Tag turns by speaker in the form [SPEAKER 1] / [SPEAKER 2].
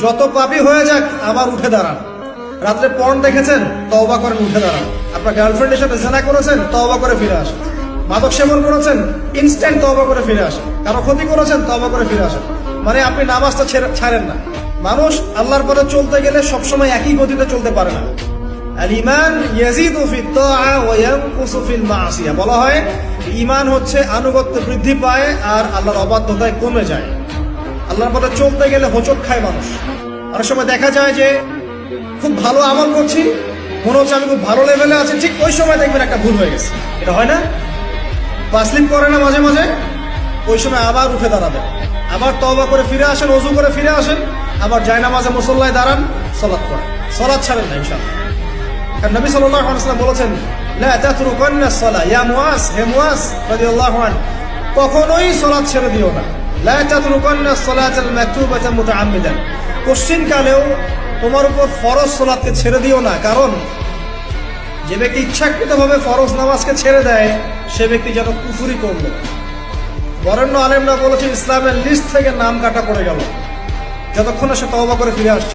[SPEAKER 1] যত পাপী হয়ে যাক আবার উঠে দাঁড়ান। রাত্রে পর্ন দেখেছেন, তওবা করেন, উঠে দাঁড়ান। আপনার গার্লফ্রেন্ডের সাথে জেনা করেছেন, তওবা করে ফিরে আসেন। মাদক সেবন করেছেন, ইনস্ট্যান্ট তওবা করে ফিরে আসেন। কারো ক্ষতি করেছেন, তওবা করে ফিরে আসেন। মানে আপনি নামাজটা ছাড়েন না। মানুষ আল্লাহর পথে চলতে গেলে সবসময় একই গতিতে চলতে পারে না। আল ঈমান ইয়াজিদু ফিত তাআ ওয়া ইয়ানকুসু ফিল মাসিয়া। বলা হয় ঈমান হচ্ছে আনুগত্য বৃদ্ধি পায় আর আল্লাহর অবাধ্যতায় কমে যায়। আল্লাহর পথে চলতে গেলে হোঁচট খায় মানুষ। অনেক সময় দেখা যায় যে খুব ভালো আমল করছি, মনে হচ্ছে আমি খুব ভালো লেভেলে আছি, ঠিক ওই সময় দেখবেন একটা ভুল হয়ে গেছে। এটা হয় না? বাসলিপ করে না মাঝে মাঝে? ওই সময় আবার উঠে দাঁড়াবেন, আবার তওবা করে ফিরে আসেন, ওযু করে ফিরে আসেন, আবার জায়নামাজে মুসল্লায় দাঁড়ান, সালাত পড়েন। সালাত ছাড়েন না ইনশাআল্লাহ। কারণ নবী সাল্লাল্লাহু আলাইহি ওয়াসাল্লাম বলেছেন, লা তাতরুকান্না সালাহ ইয়া মুআজ, হে মুআজ রাদিয়াল্লাহু আনহু, কখনোই সালাত ছেড়ে দিও না। লা তাতরুকান্না সালাতাল মাকতুবাতা মুতাআম্মিদান, কোশ্চিন কালেও তোমার উপর ফরজ সালাতকে ছেড়ে দিও না। কারণ যে ব্যক্তি ইচ্ছাকৃতভাবে ফরজ নামাজকে ছেড়ে দেয় সে ব্যক্তি যেন কুফরি করল। বরেণ্য আলেমরা বলেছে ইসলামের লিস্ট থেকে নাম কাটা পড়ে গেল যতক্ষণ সে তওবা করে ফিরে আসছে।